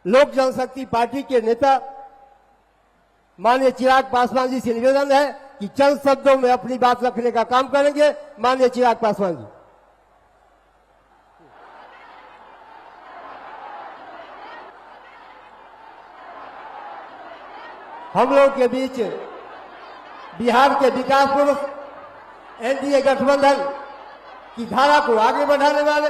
लोक जनशक्ति पार्टी के नेता माननीय चिराग पासवान जी से निवेदन है कि चंद शब्दों में अपनी बात रखने का काम करेंगे। माननीय चिराग पासवान जी। हम लोग के बीच बिहार के विकास पुरुष, एनडीए गठबंधन की धारा को आगे बढ़ाने वाले,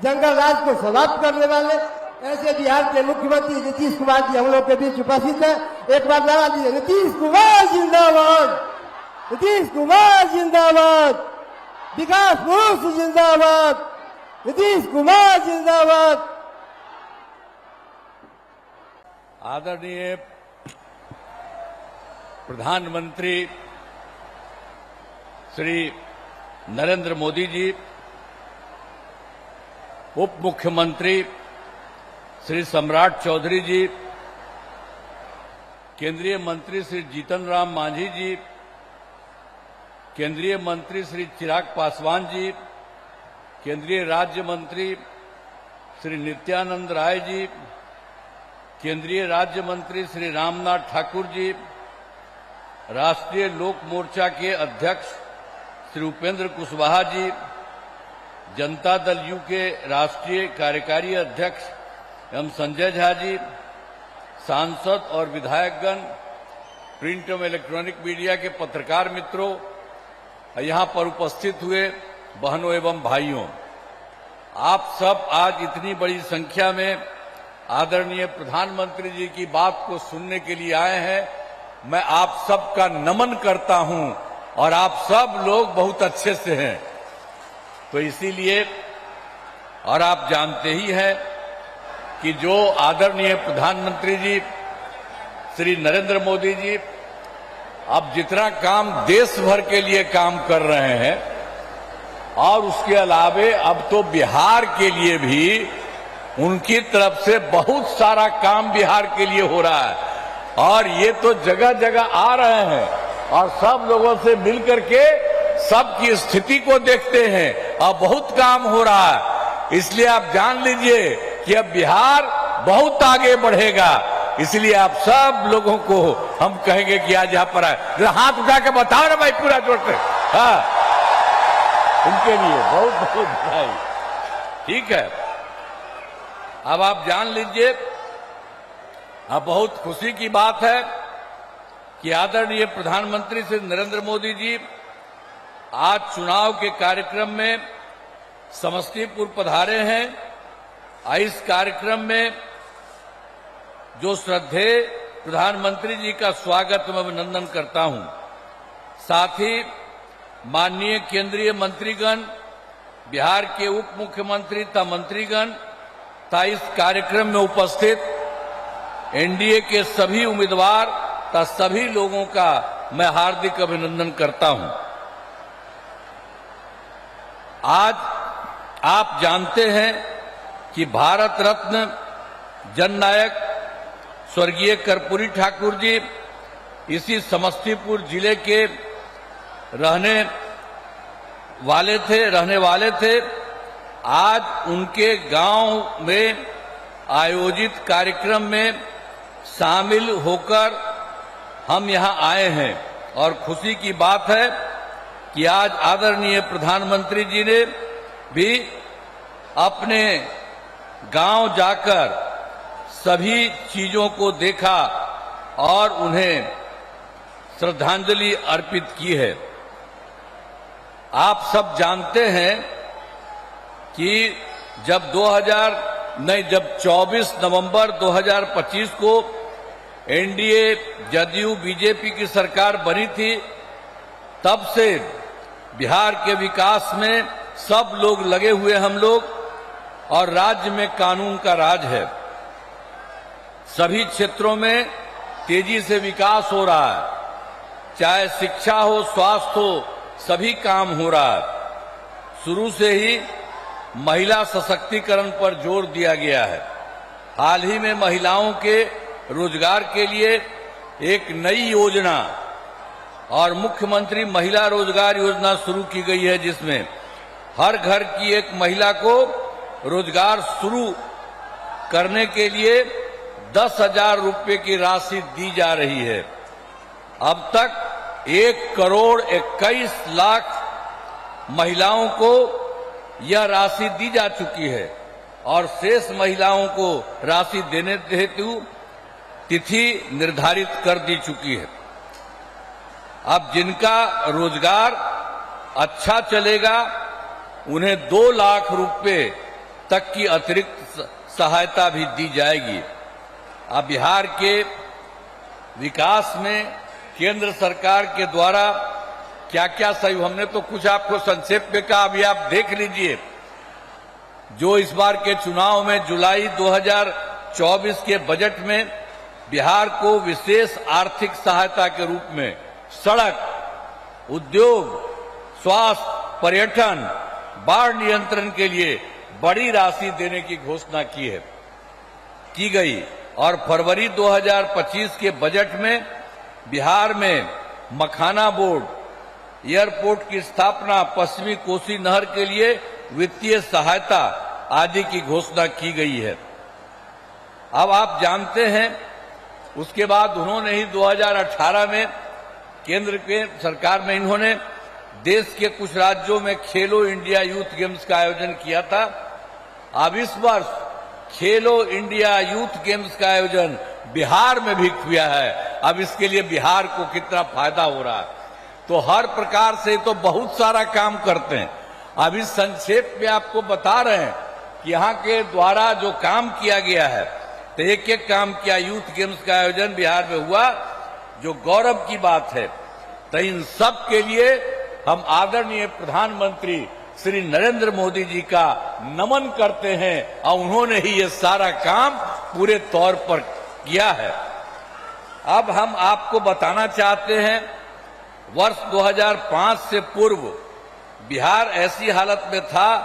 जंगल राज को समाप्त करने वाले ऐसे बिहार के मुख्यमंत्री नीतीश कुमार जी हम लोग के बीच उपस्थित है। एक बार नारा दीजिए, नीतीश कुमार जिंदाबाद, नीतीश कुमार जिंदाबाद, विकास पुरुष जिंदाबाद, नीतीश कुमार जिंदाबाद। आदरणीय प्रधानमंत्री श्री नरेंद्र मोदी जी, उप मुख्यमंत्री श्री सम्राट चौधरी जी, केंद्रीय मंत्री श्री जीतन राम मांझी जी, केंद्रीय मंत्री श्री चिराग पासवान जी, केंद्रीय राज्य मंत्री श्री नित्यानंद राय जी, केंद्रीय राज्य मंत्री श्री रामनाथ ठाकुर जी, राष्ट्रीय लोक मोर्चा के अध्यक्ष श्री उपेंद्र कुशवाहा जी, जनता दल यू के राष्ट्रीय कार्यकारी अध्यक्ष एवं संजय झा जी, सांसद और विधायकगण, प्रिंट एवं इलेक्ट्रॉनिक मीडिया के पत्रकार मित्रों, यहां पर उपस्थित हुए बहनों एवं भाइयों, आप सब आज इतनी बड़ी संख्या में आदरणीय प्रधानमंत्री जी की बात को सुनने के लिए आए हैं। मैं आप सबका नमन करता हूं और आप सब लोग बहुत अच्छे से हैं। तो इसीलिए, और आप जानते ही हैं कि जो आदरणीय प्रधानमंत्री जी श्री नरेंद्र मोदी जी अब जितना काम देश भर के लिए काम कर रहे हैं और उसके अलावे अब तो बिहार के लिए भी उनकी तरफ से बहुत सारा काम बिहार के लिए हो रहा है और ये तो जगह जगह आ रहे हैं और सब लोगों से मिलकर के सबकी स्थिति को देखते हैं और बहुत काम हो रहा है। इसलिए आप जान लीजिए कि अब बिहार बहुत आगे बढ़ेगा। इसलिए आप सब लोगों को हम कहेंगे कि आज यहाँ पर आए, हाथ उठा के बताओ ना भाई पूरा जोर से। हाँ, उनके लिए बहुत बहुत बधाई। ठीक है, अब आप जान लीजिए, अब बहुत खुशी की बात है कि आदरणीय प्रधानमंत्री श्री नरेंद्र मोदी जी आज चुनाव के कार्यक्रम में समस्तीपुर पधारे हैं। इस कार्यक्रम में जो श्रद्धेय प्रधानमंत्री जी का स्वागत मैं अभिनंदन करता हूं। साथ ही माननीय केंद्रीय मंत्रीगण, बिहार के उप मुख्यमंत्री तथा मंत्रीगण तथा इस कार्यक्रम में उपस्थित एनडीए के सभी उम्मीदवार तथा सभी लोगों का मैं हार्दिक अभिनंदन करता हूं। आज आप जानते हैं कि भारत रत्न जननायक स्वर्गीय कर्पूरी ठाकुर जी इसी समस्तीपुर जिले के रहने वाले थे। आज उनके गांव में आयोजित कार्यक्रम में शामिल होकर हम यहां आए हैं और खुशी की बात है कि आज आदरणीय प्रधानमंत्री जी ने भी अपने गांव जाकर सभी चीजों को देखा और उन्हें श्रद्धांजलि अर्पित की है। आप सब जानते हैं कि जब 24 नवंबर 2025 को एनडीए जदयू बीजेपी की सरकार बनी थी, तब से बिहार के विकास में सब लोग लगे हुए हम लोग और राज्य में कानून का राज है। सभी क्षेत्रों में तेजी से विकास हो रहा है, चाहे शिक्षा हो, स्वास्थ्य हो, सभी काम हो रहा है। शुरू से ही महिला सशक्तिकरण पर जोर दिया गया है। हाल ही में महिलाओं के रोजगार के लिए एक नई योजना और मुख्यमंत्री महिला रोजगार योजना शुरू की गई है, जिसमें हर घर की एक महिला को रोजगार शुरू करने के लिए 10,000 रुपये की राशि दी जा रही है। अब तक 1,21,00,000 महिलाओं को यह राशि दी जा चुकी है और शेष महिलाओं को राशि देने हेतु तिथि निर्धारित कर दी चुकी है। अब जिनका रोजगार अच्छा चलेगा उन्हें 2 लाख रुपए तक की अतिरिक्त सहायता भी दी जाएगी। अब बिहार के विकास में केंद्र सरकार के द्वारा क्या क्या सहयोग, हमने तो कुछ आपको संक्षेप में कहा, अभी आप देख लीजिए। जो इस बार के चुनाव में जुलाई 2024 के बजट में बिहार को विशेष आर्थिक सहायता के रूप में सड़क, उद्योग, स्वास्थ्य, पर्यटन, बाढ़ नियंत्रण के लिए बड़ी राशि देने की घोषणा की गई और फरवरी 2025 के बजट में बिहार में मखाना बोर्ड, एयरपोर्ट की स्थापना, पश्चिमी कोसी नहर के लिए वित्तीय सहायता आदि की घोषणा की गई है। अब आप जानते हैं उसके बाद उन्होंने ही 2018 में केंद्र के सरकार में इन्होंने देश के कुछ राज्यों में खेलो इंडिया यूथ गेम्स का आयोजन किया था। अब इस वर्ष खेलो इंडिया यूथ गेम्स का आयोजन बिहार में भी किया है। अब इसके लिए बिहार को कितना फायदा हो रहा है। तो हर प्रकार से तो बहुत सारा काम करते हैं। अभी संक्षेप में आपको बता रहे हैं कि यहाँ के द्वारा जो काम किया गया है, तो एक एक काम किया। यूथ गेम्स का आयोजन बिहार में हुआ, जो गौरव की बात है। तो इन सब के लिए हम आदरणीय प्रधानमंत्री श्री नरेंद्र मोदी जी का नमन करते हैं और उन्होंने ही ये सारा काम पूरे तौर पर किया है। अब हम आपको बताना चाहते हैं, वर्ष 2005 से पूर्व बिहार ऐसी हालत में था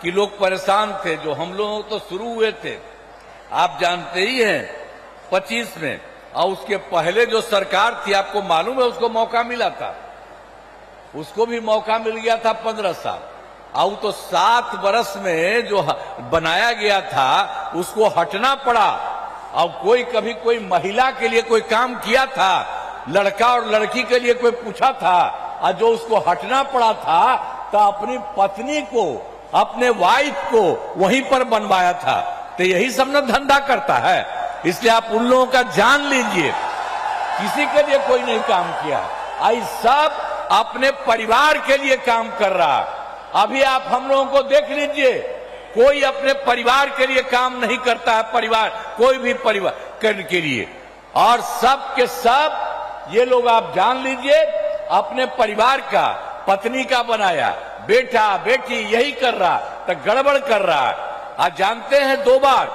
कि लोग परेशान थे। जो हम लोग तो शुरू हुए थे, आप जानते ही हैं, 25 में, और उसके पहले जो सरकार थी, आपको मालूम है, उसको मौका मिला था। उसको भी मौका मिल गया था 15 साल। और तो 7 वर्ष में जो बनाया गया था उसको हटना पड़ा। और कभी कोई महिला के लिए कोई काम किया था, लड़का और लड़की के लिए कोई पूछा था, और जो उसको हटना पड़ा था तो अपनी पत्नी को, अपने वाइफ को वहीं पर बनवाया था। तो यही सब न धंधा करता है। इसलिए आप उन लोगों का जान लीजिए, किसी के लिए कोई नहीं काम किया। आई सब अपने परिवार के लिए काम कर रहा। अभी आप हम लोगों को देख लीजिए, कोई अपने परिवार के लिए काम नहीं करता है। परिवार, कोई भी परिवार करने के लिए, और सब के सब ये लोग आप जान लीजिए अपने परिवार का, पत्नी का बनाया, बेटा बेटी यही कर रहा, तो गड़बड़ कर रहा है। आज जानते हैं 2 बार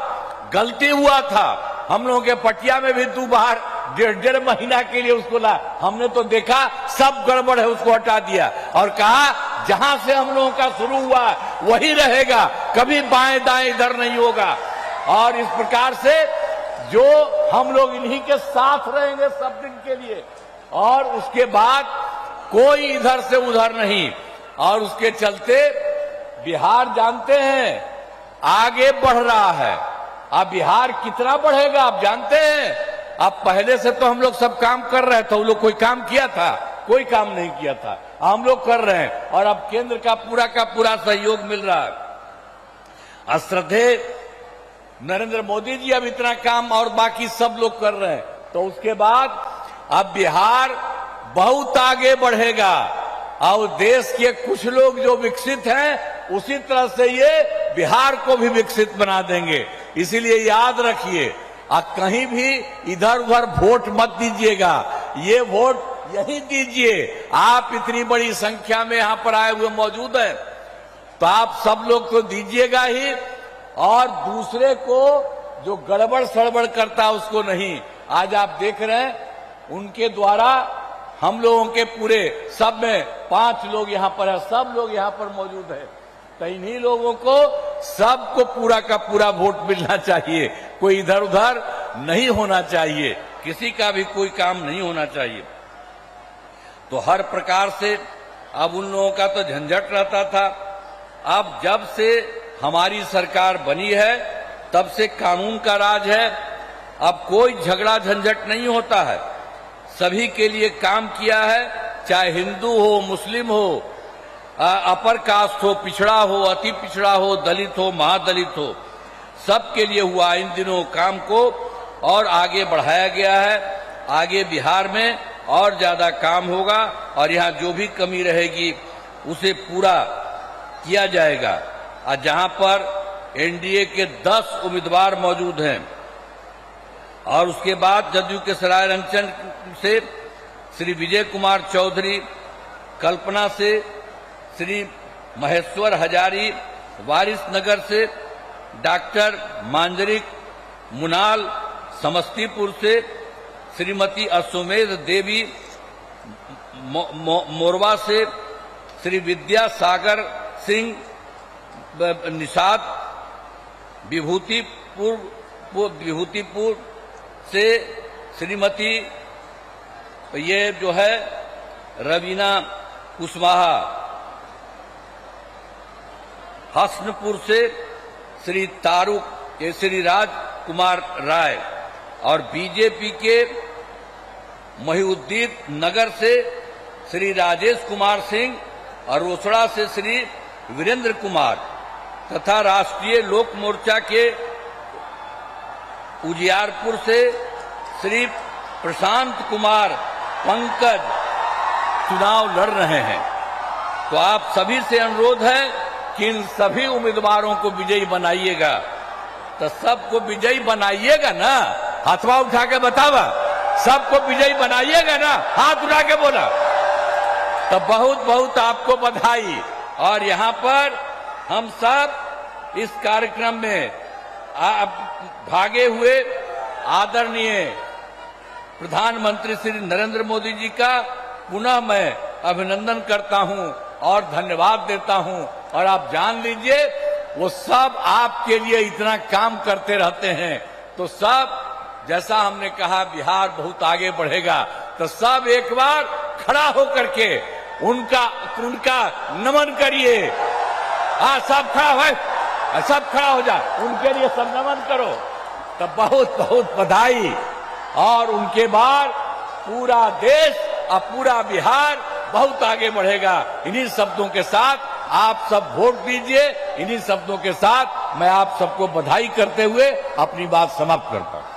गलती हुआ था। हम लोगों के पटिया में भी 2 बार 1.5 महीना के लिए उसको ला, हमने तो देखा सब गड़बड़ है, उसको हटा दिया और कहा जहां से हम लोगों का शुरू हुआ वही रहेगा, कभी बाएं दाएं इधर नहीं होगा। और इस प्रकार से जो हम लोग इन्हीं के साथ रहेंगे सब दिन के लिए, और उसके बाद कोई इधर से उधर नहीं। और उसके चलते बिहार जानते हैं आगे बढ़ रहा है। अब बिहार कितना बढ़ेगा आप जानते हैं। अब पहले से तो हम लोग सब काम कर रहे थे, वो लोग कोई काम किया था? कोई काम नहीं किया था। हम लोग कर रहे हैं और अब केंद्र का पूरा सहयोग मिल रहा है। श्रद्धेय नरेंद्र मोदी जी अब इतना काम और बाकी सब लोग कर रहे हैं, तो उसके बाद अब बिहार बहुत आगे बढ़ेगा। और देश के कुछ लोग जो विकसित हैं उसी तरह से ये बिहार को भी विकसित बना देंगे। इसीलिए याद रखिए, कहीं भी इधर उधर वोट मत दीजिएगा, ये वोट यही दीजिए। आप इतनी बड़ी संख्या में यहां पर आए हुए मौजूद हैं, तो आप सब लोग तो दीजिएगा ही, और दूसरे को जो गड़बड़ सड़बड़ करता उसको नहीं। आज आप देख रहे हैं उनके द्वारा हम लोगों के पूरे सब में 5 लोग यहां पर है, सब लोग यहां पर मौजूद है। तो इन्हीं लोगों को सबको पूरा का पूरा वोट मिलना चाहिए, कोई इधर उधर नहीं होना चाहिए, किसी का भी कोई काम नहीं होना चाहिए। तो हर प्रकार से अब उन लोगों का तो झंझट रहता था। अब जब से हमारी सरकार बनी है तब से कानून का राज है, अब कोई झगड़ा झंझट नहीं होता है। सभी के लिए काम किया है, चाहे हिंदू हो, मुस्लिम हो, अपर कास्ट हो, पिछड़ा हो, अति पिछड़ा हो, दलित हो, महादलित हो, सबके लिए हुआ इन दिनों काम को और आगे बढ़ाया गया है। आगे बिहार में और ज्यादा काम होगा और यहाँ जो भी कमी रहेगी उसे पूरा किया जाएगा। और जहां पर एनडीए के 10 उम्मीदवार मौजूद हैं और उसके बाद जदयू के सरायरंजन से श्री विजय कुमार चौधरी, कल्पना से श्री महेश्वर हजारी, वारिसनगर से डॉक्टर मांजरिक, मुनाल समस्तीपुर से श्रीमती अश्वमेध देवी, मोरवा से श्री विद्यासागर सिंह, निषाद, विभूतिपुर से श्रीमती ये जो है रवीना कुशवाहा, हसनपुर से श्री तारुक केसरीराज कुमार राय और बीजेपी के महिउद्दीन नगर से श्री राजेश कुमार सिंह और रोसड़ा से श्री वीरेंद्र कुमार तथा राष्ट्रीय लोक मोर्चा के उजियारपुर से श्री प्रशांत कुमार पंकज चुनाव लड़ रहे हैं। तो आप सभी से अनुरोध है कि इन सभी उम्मीदवारों को विजयी बनाइएगा। तो सबको विजयी बनाइएगा ना? हाथवा उठा के बतावा, सबको विजयी बनाइएगा ना? हाथ उठा के बोला। तो बहुत बहुत आपको बधाई। और यहाँ पर हम सब इस कार्यक्रम में भागे हुए आदरणीय प्रधानमंत्री श्री नरेंद्र मोदी जी का पुनः मैं अभिनंदन करता हूं और धन्यवाद देता हूं। और आप जान लीजिए वो सब आपके लिए इतना काम करते रहते हैं। तो सब, जैसा हमने कहा बिहार बहुत आगे बढ़ेगा, तो सब एक बार खड़ा होकर के उनका नमन करिए। सब खड़ा हो, सब खड़ा हो जाए, उनके लिए सब नमन करो। तो बहुत बहुत बधाई। और उनके बाद पूरा देश और पूरा बिहार बहुत आगे बढ़ेगा। इन्हीं शब्दों के साथ आप सब वोट दीजिए। इन्हीं शब्दों के साथ मैं आप सबको बधाई करते हुए अपनी बात समाप्त करता हूं।